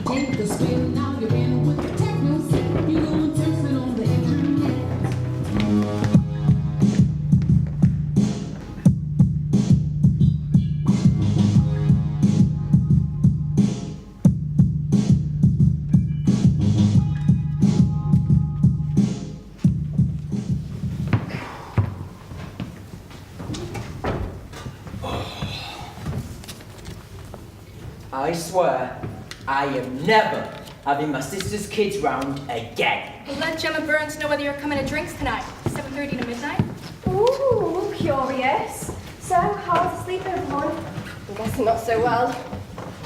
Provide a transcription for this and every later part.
Take the spin, now you're in with the techno set. You go and text it on the internet. I swear, I am never having my sister's kids round again. We'll let Gemma Burns know whether you're coming to drinks tonight. 7:30 to midnight. Ooh, curious. So, how's the sleepover, hon? I'm guessing not so well.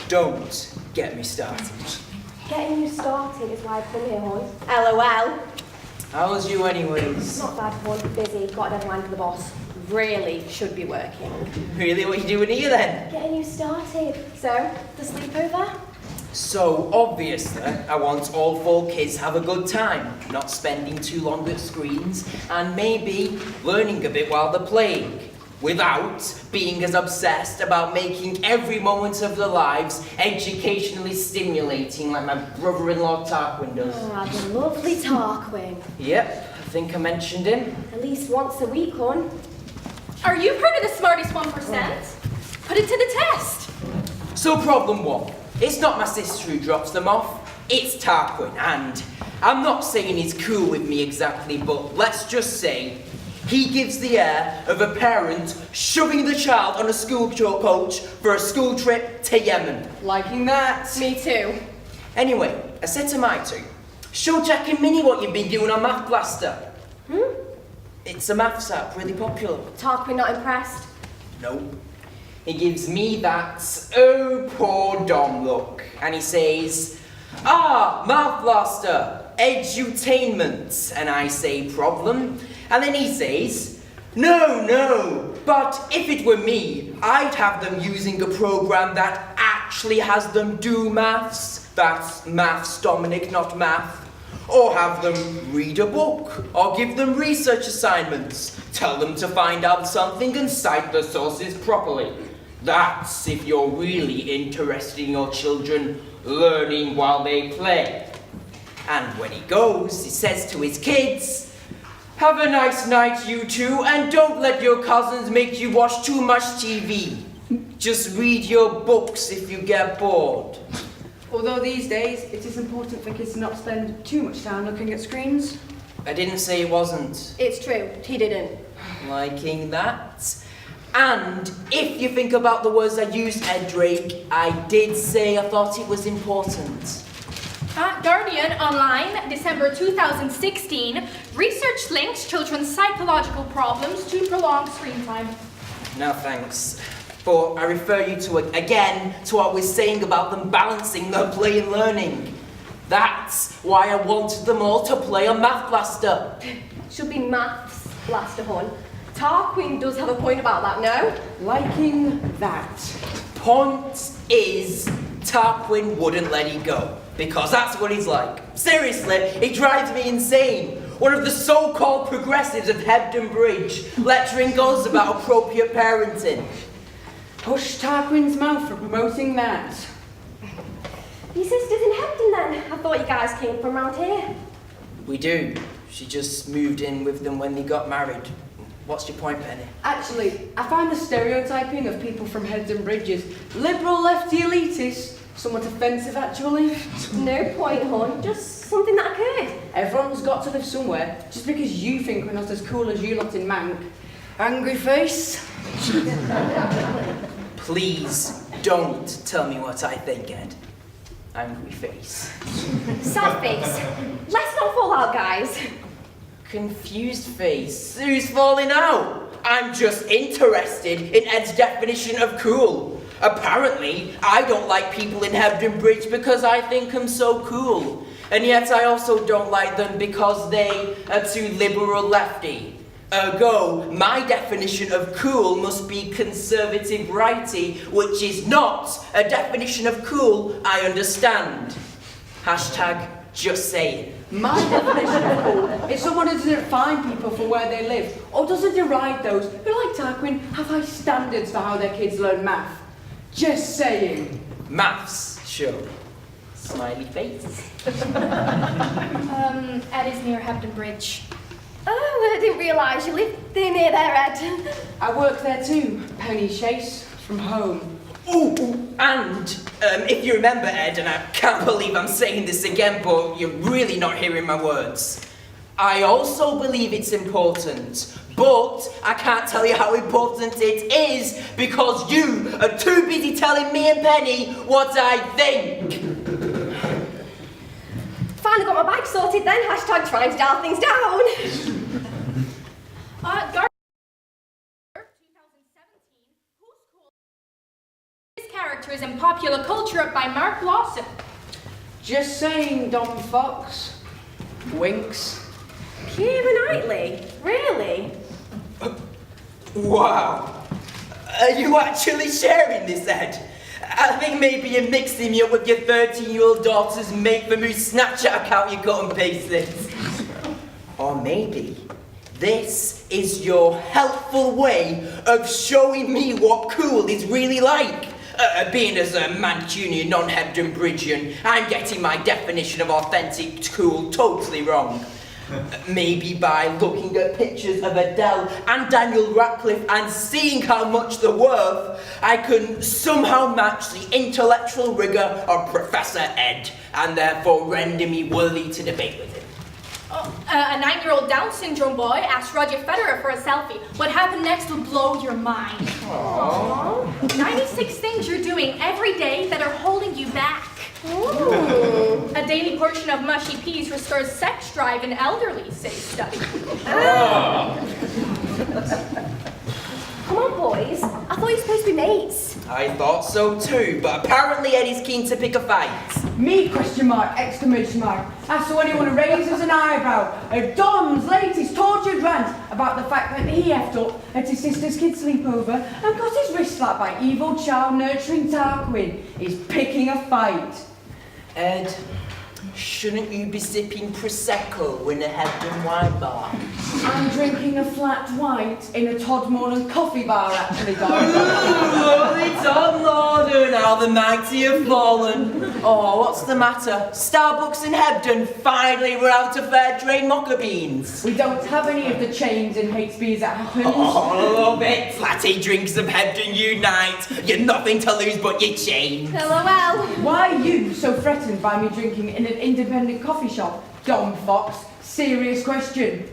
Don't get me started. Getting you started is why I've come here, hon. LOL. How's you anyways? Not bad, hon. Busy. Got a deadline for the boss. Really should be working. Really, what you doing here then? Getting you started. So, the sleepover? So, obviously, I want all 4 kids to have a good time, not spending too long at screens, and maybe learning a bit while they're playing, without being as obsessed about making every moment of their lives educationally stimulating like my brother-in-law Tarquin does. Ah, the lovely Tarquin. Yep, I think I mentioned him. At least once a week, hon. Are you part of the smartest 1%? Put it to the test. So problem 1, it's not my sister who drops them off, it's Tarquin, and I'm not saying he's cool with me exactly, but let's just say he gives the air of a parent shoving the child on a school coach for a school trip to Yemen. Liking that. Me too. Anyway, I said to my 2, show Jack and Minnie what you've been doing on Math Blaster. It's a maths app, really popular. Tarquin not impressed? Nope. He gives me that, oh poor Dom look, and he says, ah, Math Blaster, edutainment, and I say problem, and then he says, no, but if it were me, I'd have them using a program that actually has them do maths. That's maths, Dominic, not math. Or have them read a book, or give them research assignments. Tell them to find out something and cite the sources properly. That's if you're really interested in your children learning while they play. And when he goes, he says to his kids, have a nice night, you two, and don't let your cousins make you watch too much TV. Just read your books if you get bored. Although these days, it is important for kids to not spend too much time looking at screens. I didn't say it wasn't. It's true, he didn't. Liking that. And if you think about the words I used, Ed Drake, I did say I thought it was important. Guardian Online, December 2016, research links children's psychological problems to prolonged screen time. No thanks. But I refer you to, again, to what I was saying about them balancing their play and learning. That's why I wanted them all to play on Math Blaster. Should be Maths Blaster, hon. Tarquin does have a point about that, no? Liking that. Point is, Tarquin wouldn't let it go. Because that's what he's like. Seriously, it drives me insane. One of the so-called progressives of Hebden Bridge, lecturing us about appropriate parenting. Push Tarquin's mouth for promoting that. Your sister's in Hebden then? I thought you guys came from around here. We do. She just moved in with them when they got married. What's your point, Penny? Actually, I find the stereotyping of people from Hebden Bridge as liberal lefty elitists somewhat offensive, actually. No point, hon. Just something that occurred. Everyone's got to live somewhere, just because you think we're not as cool as you lot in Mank. Angry face. Please don't tell me what I think, Ed. Angry face. Sad face. Let's not fall out, guys. Confused face. Who's falling out? I'm just interested in Ed's definition of cool. Apparently, I don't like people in Hebden Bridge because I think I'm so cool. And yet I also don't like them because they are too liberal lefty. Ergo, my definition of cool must be conservative righty, which is not a definition of cool I understand. Hashtag just saying. My definition of cool is someone who doesn't fine people for where they live, or doesn't deride those who, like Tarquin, have high standards for how their kids learn math. Just saying. Maths, sure. Smiley face. Ed is near Hebden Bridge. Oh, I didn't realise you lived near there, Ed. I work there too, Penny Chase, from home. Ooh, and if you remember, Ed, and I can't believe I'm saying this again, but you're really not hearing my words. I also believe it's important, but I can't tell you how important it is because you are too busy telling me and Penny what I think. Finally got my bike sorted then. Hashtag trying to dial things down. Guardian 2017, whose called his characters in popular culture by Mark Lawson. Just saying, Dom Fox. Winks. Keira Knightley? Really? Wow. Are you actually sharing this, Ed? I think maybe you're mixing me up with your 13-year-old daughter's make-for-move Snapchat account you cut and pasted. Or maybe this is your helpful way of showing me what cool is really like. Being as a Mancunian, non-Hebden Bridgian, I'm getting my definition of authentic cool totally wrong. Maybe by looking at pictures of Adele and Daniel Radcliffe and seeing how much they're worth, I can somehow match the intellectual rigour of Professor Ed and therefore render me worthy to debate with him. A 9-year-old Down syndrome boy asked Roger Federer for a selfie. What happened next will blow your mind. Aww. 96 things you're doing every day that are holding you back. Ooh. A daily portion of mushy peas restores sex drive in elderly, says study. Come on, boys. I thought you were supposed to be mates. I thought so too, but apparently Eddie's keen to pick a fight. Me, question mark, exclamation mark. I saw anyone who raises an eyebrow at Dom's latest tortured rant about the fact that he effed up at his sister's kid sleepover and got his wrist slapped by evil child nurturing Tarquin is picking a fight. Ed, shouldn't you be sipping Prosecco in a Hebden wine bar? I'm drinking a flat white in a Todmorland coffee bar, actually, Ooh, darling. Holy Tom Lord, and how the mighty have fallen. Oh, what's the matter? Starbucks in Hebden finally were out of fair trade mocha beans. We don't have any of the chains in Hatesby as it happens. Oh, I love it. Flatty drinks of Hebden unite. You've nothing to lose but your chain. LOL. Why are you so threatened by me drinking in an independent coffee shop, Dom Fox? Serious question.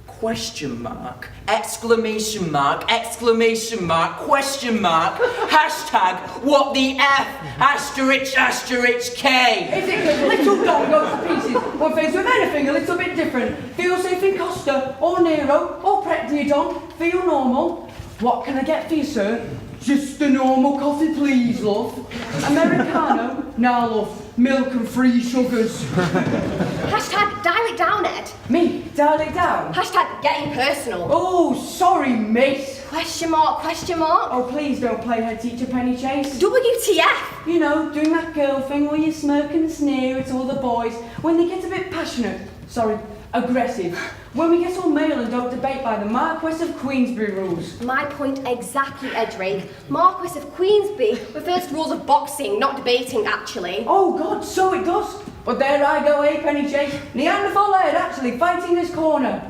Question mark, exclamation mark, exclamation mark, question mark, hashtag what the F, asterisk, asterisk K. Is it because little Dom goes to pieces when faced with anything a little bit different? Feel safe in Costa, or Nero, or Pret dear Dom? Feel normal? What can I get for you, sir? Just a normal coffee, please, love. Americano? Nah, love. Milk and free sugars. Hashtag dial it down, Ed. Me? Dial it down? Hashtag getting personal. Oh, sorry, miss. Question mark, question mark. Oh, please don't play her teacher Penny Chase. WTF. You know, doing that girl thing where you smirk and sneer at all the boys when they get a bit passionate. Sorry, aggressive. When we get all male and don't debate by the Marquess of Queensberry rules. My point exactly, Ed Drake. Marquess of Queensberry refers to rules of boxing, not debating, actually. Oh God, so it does. But there I go, Penny Chase. Neanderthal Ed actually fighting this corner.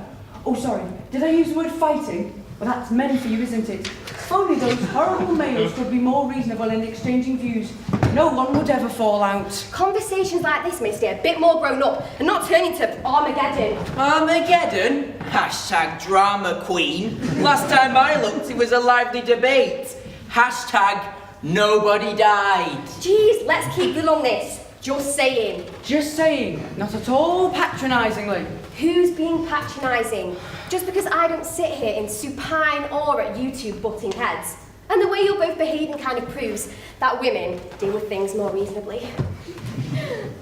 Oh, sorry, did I use the word fighting? Well, that's men for you, isn't it? If only those horrible males could be more reasonable in exchanging views. No one would ever fall out. Conversations like this may stay a bit more grown up and not turn into Armageddon. Armageddon? Hashtag drama queen. Last time I looked, it was a lively debate. Hashtag nobody died. Jeez, let's keep it on this. Just saying. Just saying, not at all patronisingly. Who's being patronising? Just because I don't sit here in supine awe at you two butting heads. And the way you're both behaving kind of proves that women deal with things more reasonably.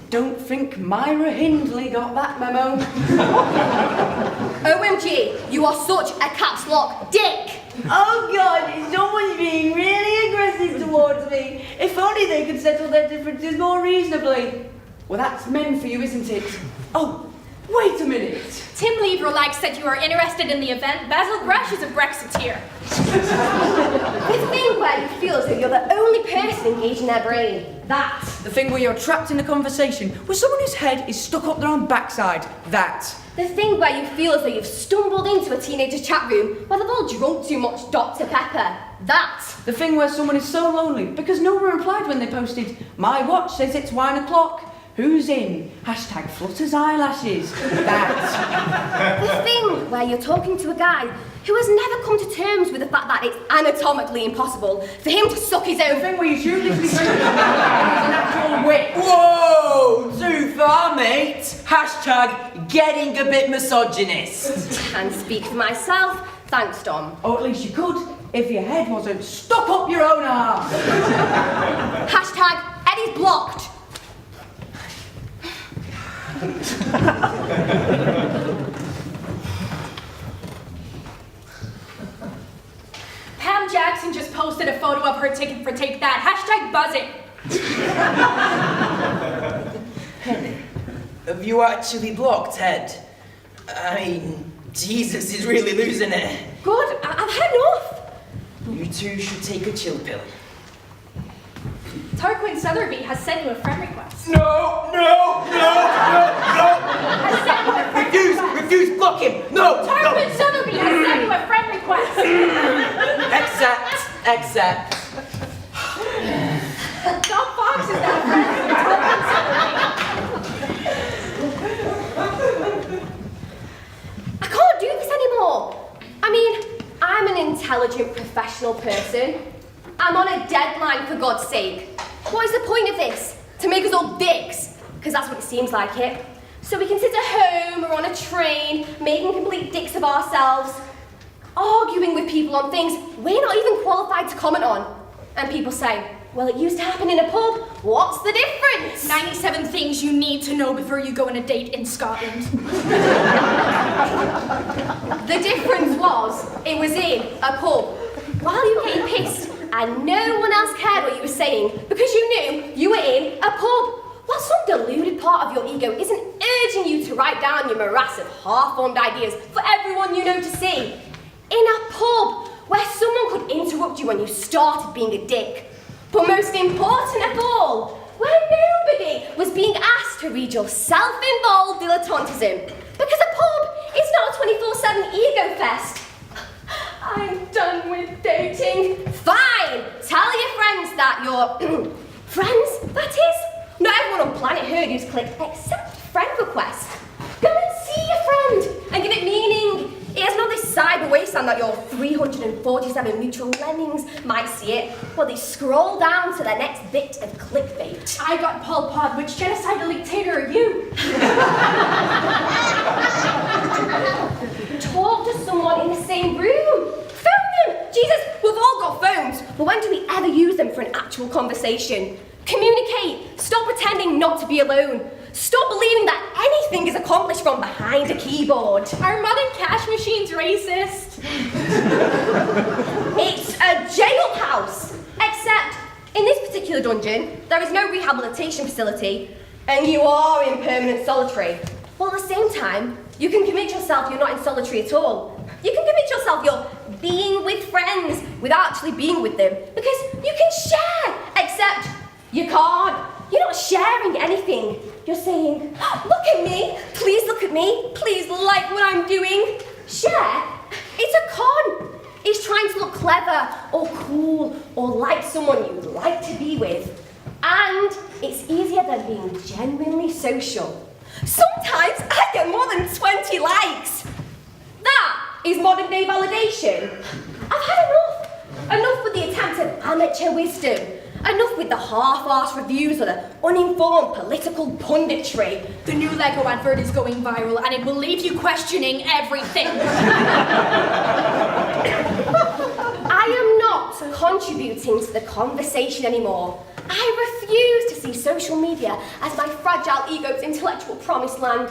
Don't think Myra Hindley got that memo. OMG, you are such a caps lock dick! Oh God, someone's being really aggressive towards me. If only they could settle their differences more reasonably. Well, that's men for you, isn't it? Oh, Wait a minute. Tim Leverlike said you are interested in the event. Basil Gresh is a Brexiteer. The thing where you feel as though you're the only person engaged in their brain. That. The thing where you're trapped in a conversation with someone whose head is stuck up their own backside. That. The thing where you feel as though you've stumbled into a teenager's chat room where they've all drunk too much Dr. Pepper. That. The thing where someone is so lonely because no one replied when they posted, "My watch says it's 1 o'clock. Who's in? Hashtag flutters eyelashes." That. The thing where you're talking to a guy who has never come to terms with the fact that it's anatomically impossible for him to suck his The own. thing where you shoot this he's an actual wit. Whoa! Too far, mate! Hashtag getting a bit misogynist. And speak for myself, thanks, Dom. Or at least you could if your head wasn't stuck up your own arse. Hashtag Eddie's blocked. Pam Jackson just posted a photo of her ticket for Take That. Hashtag buzzing. Have you actually blocked, Ed? I mean, Jesus is really losing it. Good, I've had enough. You two should take a chill pill. Tarquin Southerby has sent you a friend request. No! Has sent you a friend request. Refuse, block him! No! Tarquin Southerby has sent you a friend request. Accept. Dom Fox is now friends with Tarquin Southerby. I can't do this anymore. I mean, I'm an intelligent professional person. I'm on a deadline, for God's sake. What is the point of this? To make us all dicks? Because that's what it seems like it. So we can sit at home or on a train, making complete dicks of ourselves, arguing with people on things we're not even qualified to comment on. And people say, well, it used to happen in a pub. What's the difference? 97 things you need to know before you go on a date in Scotland. The difference was, it was in a pub. While you were getting pissed, and no one else cared what you were saying, because you knew you were in a pub. While some deluded part of your ego isn't urging you to write down your morass of half-formed ideas for everyone you know to see. In a pub, where someone could interrupt you when you started being a dick. But most important of all, where nobody was being asked to read your self-involved dilettantism. Because a pub is not a 24/7 ego fest. I'm done with dating. Fine! Tell your friends that you're... friends, that is? Not everyone on planet heard who's clicked accept friend request. Go and see your friend and give it meaning. It has not this cyber wasteland that your 347 mutual lemmings might see it while they scroll down to their next bit of clickbait. I got Pol Pot. Which genocidal dictator are you? Talk to someone in the same room. Phone them. Jesus, we've all got phones, but when do we ever use them for an actual conversation? Communicate. Stop pretending not to be alone. Stop believing that anything is accomplished from behind a keyboard. Are modern cash machines racist? It's a jailhouse. Except, in this particular dungeon, there is no rehabilitation facility, and you are in permanent solitary. While at the same time, you can convince yourself you're not in solitary at all. You can convince yourself you're being with friends without actually being with them, because you can share, except you can't. You're not sharing anything. You're saying, look at me, please look at me, please like what I'm doing. Share? It's a con. It's trying to look clever or cool or like someone you'd like to be with. And it's easier than being genuinely social. Sometimes I get more than 20 likes. That is modern day validation. I've had enough. Enough with the attempt at amateur wisdom. Enough with the half-arsed reviews or the uninformed political punditry. The new Lego advert is going viral and it will leave you questioning everything. I am not contributing to the conversation anymore. I refuse to see social media as my fragile ego's intellectual promised land.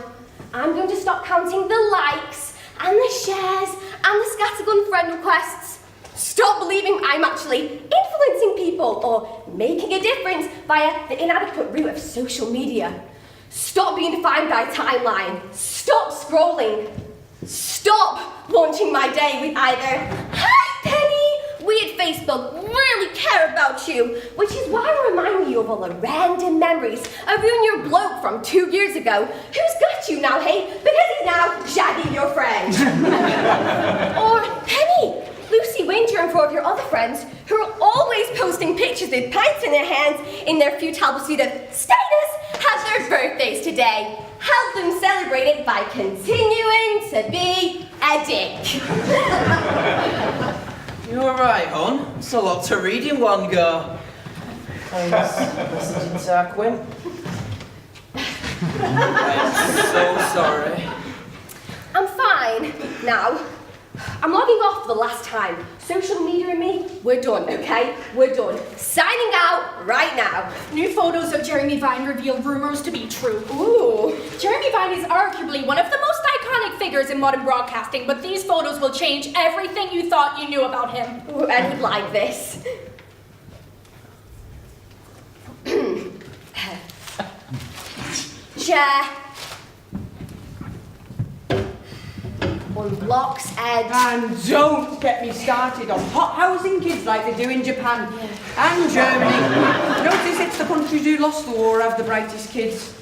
I'm going to stop counting the likes and the shares and the scattergun friend requests. Stop believing I'm actually influencing people or making a difference via the inadequate route of social media. Stop being defined by timeline. Stop scrolling. Stop launching my day with either, "Hi, Penny, we at Facebook really care about you," which is why I remind you of all the random memories of you and your bloke from 2 years ago, who's got you now, hey, because he's now Jagger, your friend. Or, Penny, Lucy Winter and 4 of your other friends who are always posting pictures with pints in their hands in their futile pursuit of status have their birthdays today. Help them celebrate it by continuing to be a dick. You're right, hon. It's a lot to read in one go. Thanks, Mrs. Darkwing. I'm so sorry. I'm fine now. I'm logging off for the last time. Social media and me, we're done, okay? We're done. Signing out right now. New photos of Jeremy Vine reveal rumors to be true. Ooh. Jeremy Vine is arguably one of the most iconic figures in modern broadcasting, but these photos will change everything you thought you knew about him. Ooh, I would like this. Chair. Unlocks Ed. And don't get me started on hot housing kids like they do in Japan and Germany. Notice it's the countries who lost the war have the brightest kids.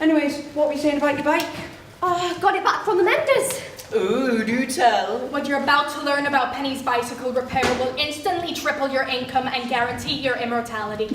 Anyways, what were you saying about your bike? Oh, got it back from the menders. Ooh, do tell. What you're about to learn about Penny's bicycle repair will instantly triple your income and guarantee your immortality.